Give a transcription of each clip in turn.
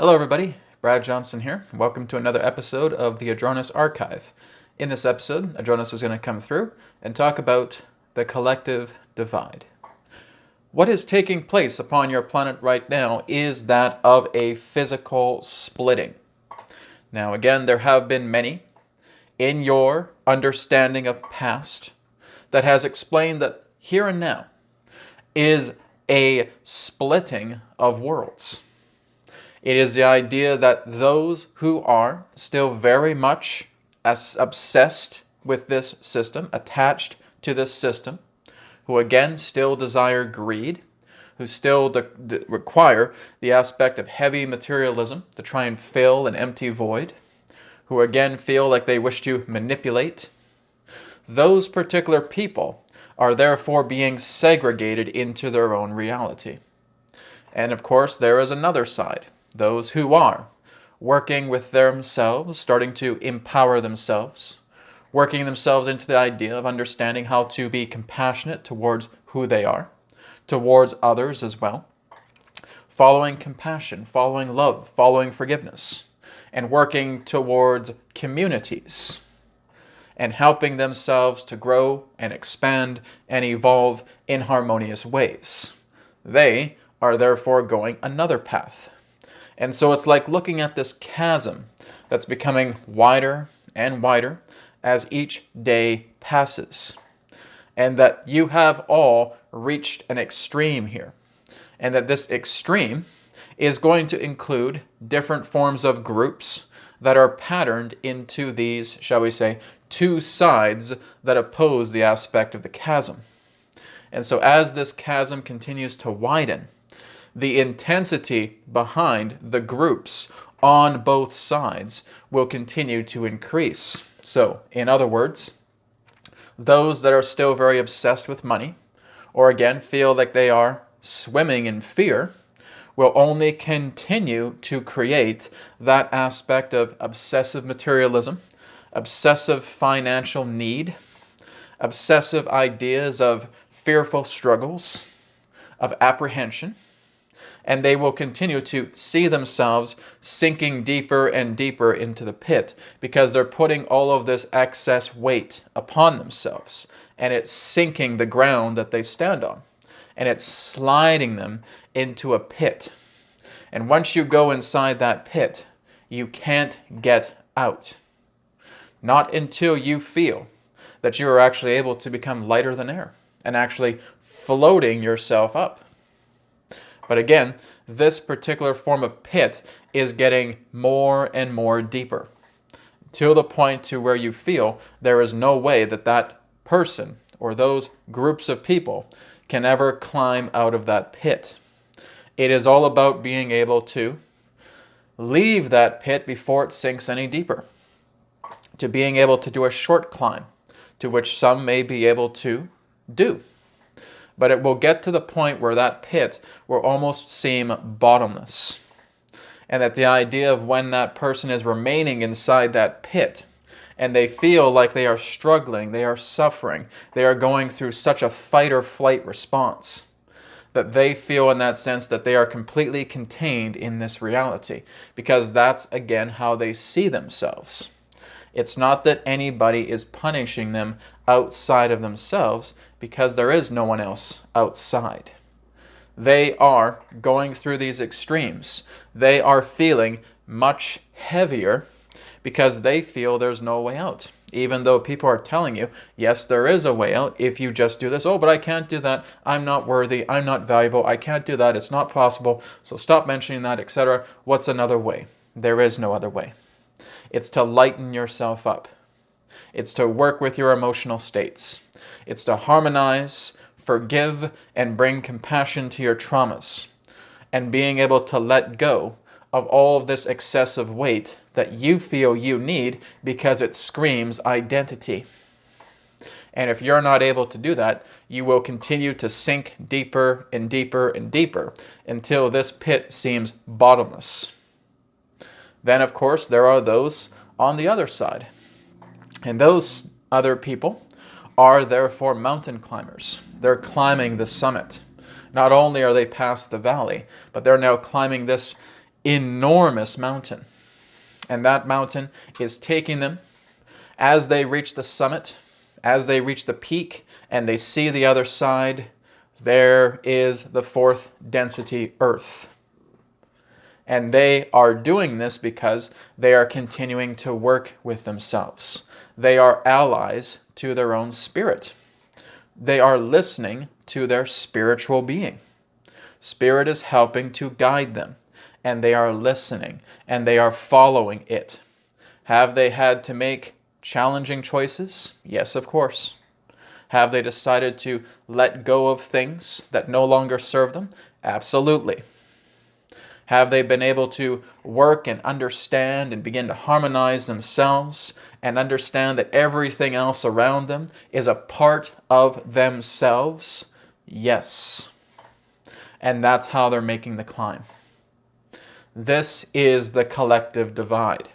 Hello everybody, Brad Johnson here. Welcome to another episode of the Adronis Archive. In this episode, Adronis is going to come through and talk about the collective divide. What is taking place upon your planet right now is that of a physical splitting. Now again, there have been many in your understanding of past that has explained that here and now is a splitting of worlds. It is the idea that those who are still very much obsessed with this system, attached to this system, who again still desire greed, who still require the aspect of heavy materialism to try and fill an empty void, who again feel like they wish to manipulate, those particular people are therefore being segregated into their own reality. And of course, there is another side. Those who are working with themselves, starting to empower themselves, working themselves into the idea of understanding how to be compassionate towards who they are, towards others as well, following compassion, following love, following forgiveness, and working towards communities, and helping themselves to grow and expand and evolve in harmonious ways. They are therefore going another path. And so it's like looking at this chasm that's becoming wider and wider as each day passes. And that you have all reached an extreme here. And that this extreme is going to include different forms of groups that are patterned into these, shall we say, two sides that oppose the aspect of the chasm. And so as this chasm continues to widen, the intensity behind the groups on both sides will continue to increase. So, in other words, those that are still very obsessed with money, or again feel like they are swimming in fear, will only continue to create that aspect of obsessive materialism, obsessive financial need, obsessive ideas of fearful struggles, of apprehension, and they will continue to see themselves sinking deeper and deeper into the pit because they're putting all of this excess weight upon themselves, and it's sinking the ground that they stand on, and it's sliding them into a pit. And once you go inside that pit, you can't get out. Not until you feel that you are actually able to become lighter than air and actually floating yourself up. But again, this particular form of pit is getting more and more deeper to the point to where you feel there is no way that that person or those groups of people can ever climb out of that pit. It is all about being able to leave that pit before it sinks any deeper, to being able to do a short climb, to which some may be able to do. But it will get to the point where that pit will almost seem bottomless. And that the idea of when that person is remaining inside that pit, and they feel like they are struggling, they are suffering, they are going through such a fight or flight response, that they feel in that sense that they are completely contained in this reality. Because that's, again, how they see themselves. It's not that anybody is punishing them outside of themselves, because there is no one else outside. They are going through these extremes. They are feeling much heavier because they feel there's no way out. Even though people are telling you, yes, there is a way out if you just do this. Oh, but I can't do that. I'm not worthy. I'm not valuable. I can't do that. It's not possible. So stop mentioning that, etc. What's another way? There is no other way. It's to lighten yourself up. It's to work with your emotional states. It's to harmonize, forgive, and bring compassion to your traumas. And being able to let go of all of this excessive weight that you feel you need because it screams identity. And if you're not able to do that, you will continue to sink deeper and deeper and deeper until this pit seems bottomless. Then, of course, there are those on the other side. And those other people are therefore mountain climbers. They're climbing the summit. Not only are they past the valley, but they're now climbing this enormous mountain. And that mountain is taking them as they reach the summit, as they reach the peak, and they see the other side. There is the fourth density Earth. And they are doing this because they are continuing to work with themselves. They are allies to their own spirit. They are listening to their spiritual being. Spirit is helping to guide them, and they are listening, and they are following it. Have they had to make challenging choices? Yes, of course. Have they decided to let go of things that no longer serve them? Absolutely. Have they been able to work and understand and begin to harmonize themselves and understand that everything else around them is a part of themselves? Yes. And that's how they're making the climb. This is the collective divide.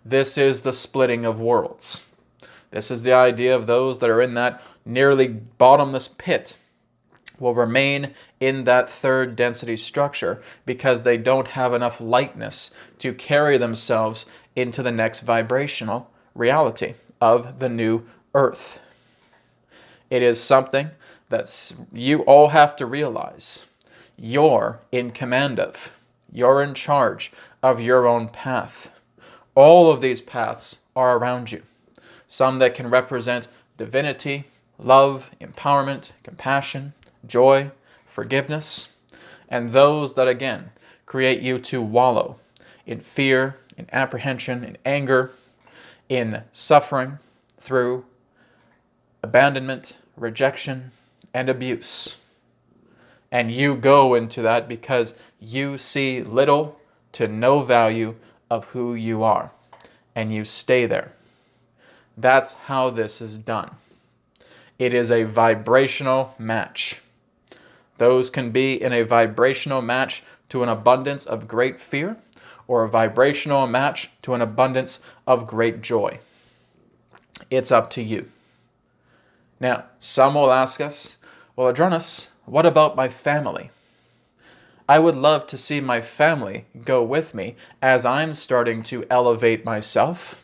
This is the splitting of worlds. This is the idea of those that are in that nearly bottomless pit will remain in that third density structure because they don't have enough lightness to carry themselves into the next vibrational reality of the new earth. It is something that you all have to realize. You're in command of. You're in charge of your own path. All of these paths are around you. Some that can represent divinity, love, empowerment, compassion, joy, forgiveness, and those that again create you to wallow in fear, in apprehension, in anger, in suffering through abandonment, rejection, and abuse. And you go into that because you see little to no value of who you are, and you stay there. That's how this is done. It is a vibrational match. Those can be in a vibrational match to an abundance of great fear, or a vibrational match to an abundance of great joy. It's up to you. Now, some will ask us, well, Adronis, what about my family? I would love to see my family go with me as I'm starting to elevate myself.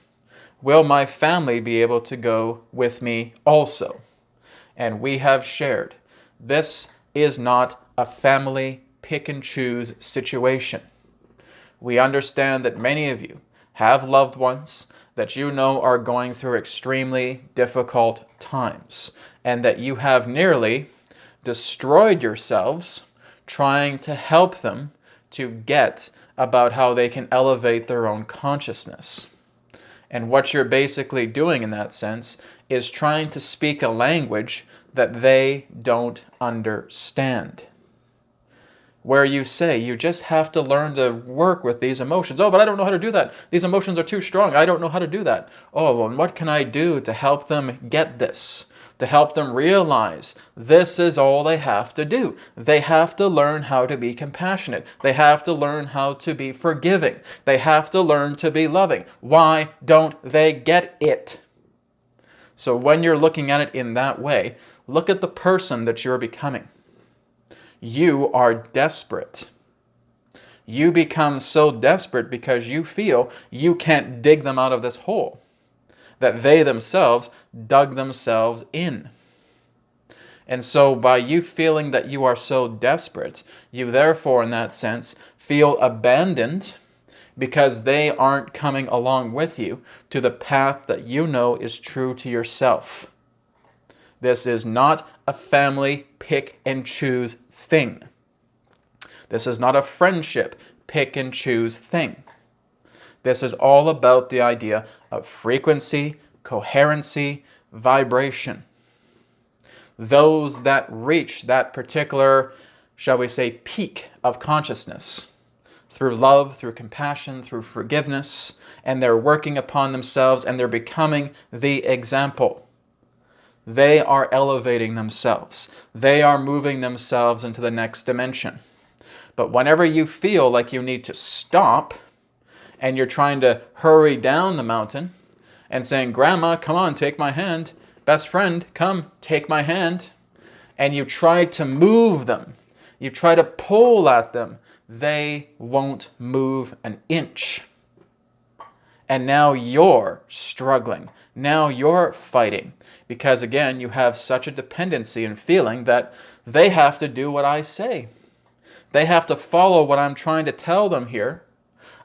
Will my family be able to go with me also? And we have shared, this is not a family pick and choose situation. We understand that many of you have loved ones that you know are going through extremely difficult times, and that you have nearly destroyed yourselves trying to help them to get about how they can elevate their own consciousness. And what you're basically doing in that sense is trying to speak a language that they don't understand. Where you say, you just have to learn to work with these emotions. Oh, but I don't know how to do that. These emotions are too strong. I don't know how to do that. Oh, well, what can I do to help them get this? To help them realize this is all they have to do. They have to learn how to be compassionate. They have to learn how to be forgiving. They have to learn to be loving. Why don't they get it? So when you're looking at it in that way, look at the person that you're becoming. You are desperate. You become so desperate because you feel you can't dig them out of this hole, that they themselves dug themselves in. And so by you feeling that you are so desperate, you therefore, in that sense, feel abandoned because they aren't coming along with you to the path that you know is true to yourself. This is not a family pick and choose thing. This is not a friendship pick and choose thing. This is all about the idea of frequency, coherency, vibration. Those that reach that particular, shall we say, peak of consciousness through love, through compassion, through forgiveness, and they're working upon themselves and they're becoming the example. They are elevating themselves. They are moving themselves into the next dimension. But whenever you feel like you need to stop and you're trying to hurry down the mountain and saying, Grandma, come on, take my hand. Best friend, come, take my hand. And you try to move them. You try to pull at them. they won't move an inch. And now you're struggling. Now you're fighting. Because again, you have such a dependency and feeling that they have to do what I say. They have to follow what I'm trying to tell them here.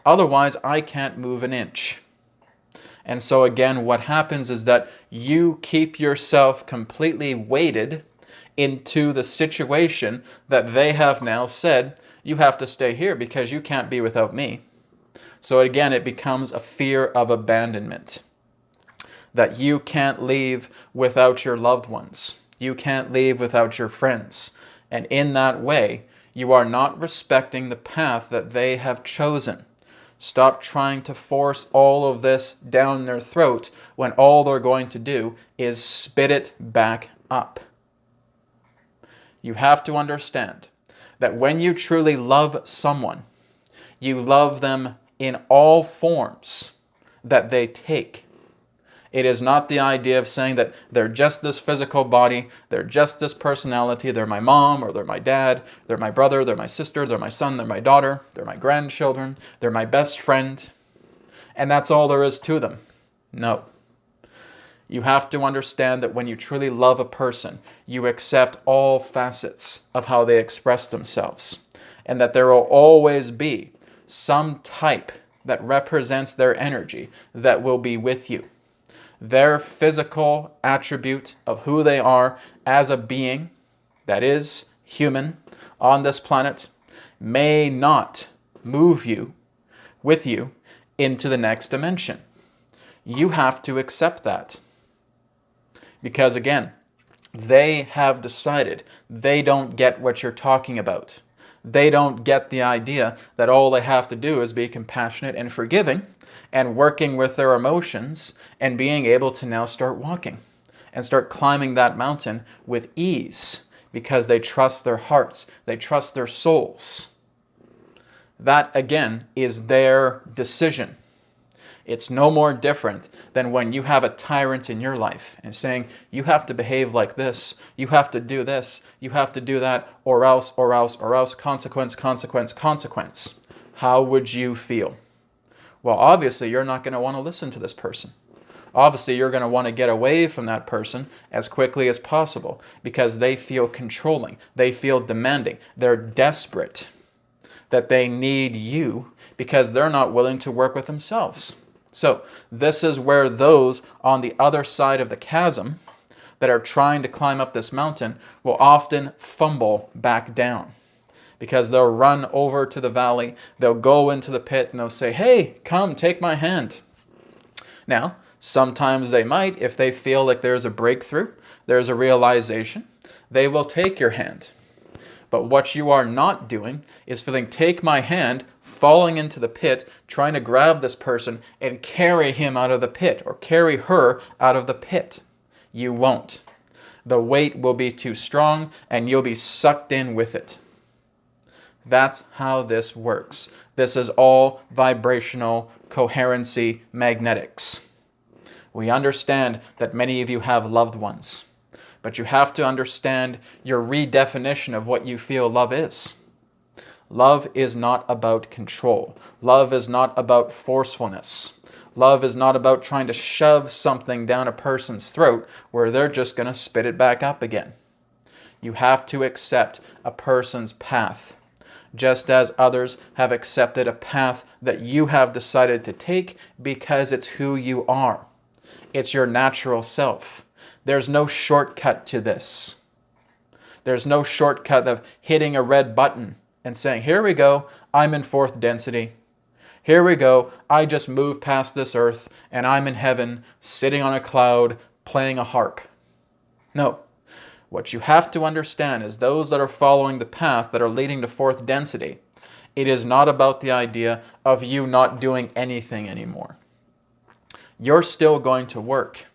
Otherwise, I can't move an inch. And so again, what happens is that you keep yourself completely weighted into the situation that they have now said, you have to stay here because you can't be without me. So again, it becomes a fear of abandonment. That you can't leave without your loved ones. You can't leave without your friends. And in that way, you are not respecting the path that they have chosen. Stop trying to force all of this down their throat when all they're going to do is spit it back up. You have to understand that when you truly love someone, you love them in all forms that they take. It is not the idea of saying that they're just this physical body, they're just this personality, they're my mom or they're my dad, they're my brother, they're my sister, they're my son, they're my daughter, they're my grandchildren, they're my best friend, and that's all there is to them. No. You have to understand that when you truly love a person, you accept all facets of how they express themselves, and that there will always be some type that represents their energy that will be with you. Their physical attribute of who they are as a being that is human on this planet may not move you with you into the next dimension. You have to accept that. Because again, they have decided they don't get what you're talking about. They don't get the idea that all they have to do is be compassionate and forgiving and working with their emotions and being able to now start walking and start climbing that mountain with ease because they trust their hearts, they trust their souls. That, again, is their decision. It's no more different than when you have a tyrant in your life and saying, you have to behave like this, you have to do this, you have to do that, or else, consequence, consequence, consequence. How would you feel? Well, obviously, you're not going to want to listen to this person. Obviously, you're going to want to get away from that person as quickly as possible because they feel controlling, they feel demanding, they're desperate that they need you because they're not willing to work with themselves. So this is where those on the other side of the chasm that are trying to climb up this mountain will often fumble back down because they'll run over to the valley, they'll go into the pit and they'll say, hey, come, take my hand. Now, sometimes they might, if they feel like there's a breakthrough, there's a realization, they will take your hand. But what you are not doing is feeling, take my hand, falling into the pit, trying to grab this person and carry him out of the pit or carry her out of the pit. You won't. The weight will be too strong and you'll be sucked in with it. That's how this works. This is all vibrational coherency magnetics. We understand that many of you have loved ones, but you have to understand your redefinition of what you feel love is. Love is not about control. Love is not about forcefulness. Love is not about trying to shove something down a person's throat where they're just going to spit it back up again. You have to accept a person's path, just as others have accepted a path that you have decided to take because it's who you are. It's your natural self. There's no shortcut to this. There's no shortcut of hitting a red button and saying, here we go, I'm in fourth density. Here we go, I just moved past this earth and I'm in heaven, sitting on a cloud, playing a harp. No. What you have to understand is those that are following the path that are leading to fourth density, it is not about the idea of you not doing anything anymore. You're still going to work.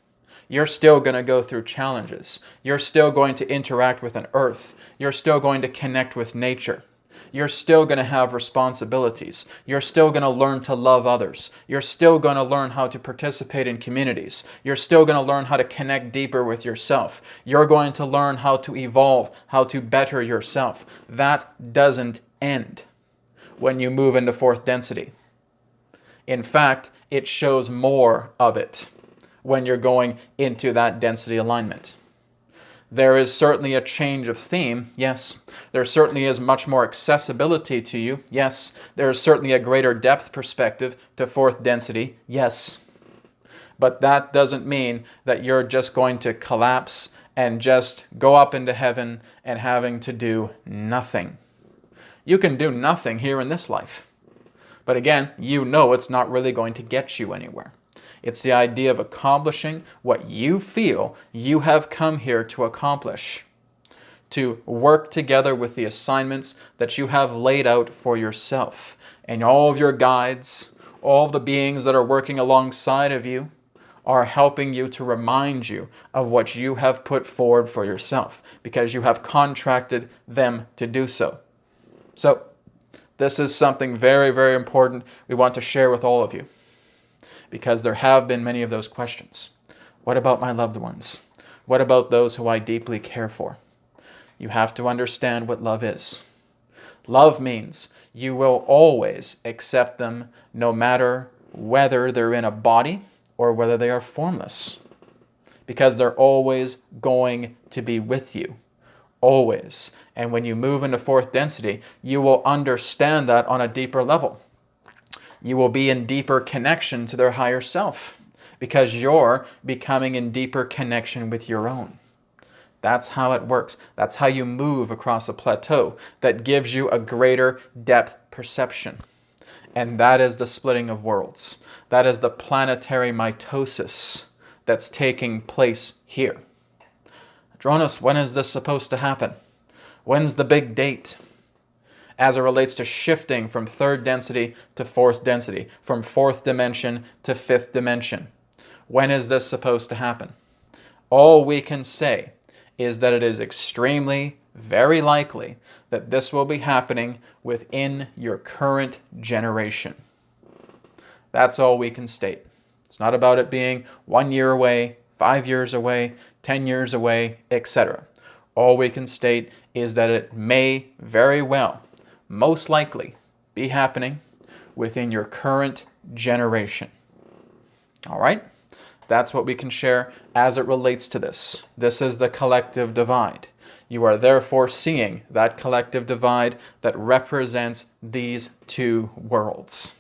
You're still going to go through challenges. You're still going to interact with an earth. You're still going to connect with nature. You're still going to have responsibilities. You're still going to learn to love others. You're still going to learn how to participate in communities. You're still going to learn how to connect deeper with yourself. You're going to learn how to evolve, how to better yourself. That doesn't end. when you move into fourth density. In fact, it shows more of it when you're going into that density alignment. There is certainly a change of theme, yes. There certainly is much more accessibility to you, yes. There is certainly a greater depth perspective to fourth density, yes. But that doesn't mean that you're just going to collapse and just go up into heaven and having to do nothing. You can do nothing here in this life. But again, you know it's not really going to get you anywhere. It's the idea of accomplishing what you feel you have come here to accomplish. To work together with the assignments that you have laid out for yourself. And all of your guides, all of the beings that are working alongside of you, are helping you to remind you of what you have put forward for yourself, because you have contracted them to do so. So, this is something very, very important we want to share with all of you, because there have been many of those questions. What about my loved ones? What about those who I deeply care for? You have to understand what love is. Love means you will always accept them no matter whether they're in a body or whether they are formless, because they're always going to be with you. Always. And when you move into fourth density, you will understand that on a deeper level. You will be in deeper connection to their higher self, because you're becoming in deeper connection with your own. That's how it works. That's how you move across a plateau that gives you a greater depth perception. And that is the splitting of worlds. That is the planetary mitosis that's taking place here. Adronis, when is this supposed to happen? When's the big date? As it relates to shifting from third density to fourth density, from fourth dimension to fifth dimension. When is this supposed to happen? All we can say is that it is extremely, very likely that this will be happening within your current generation. That's all we can state. It's not about it being 1 year away, 5 years away, 10 years away, etc. All we can state is that it may very well, most likely, be happening within your current generation. All right? That's what we can share as it relates to this. This is the collective divide. You are therefore seeing that collective divide that represents these two worlds.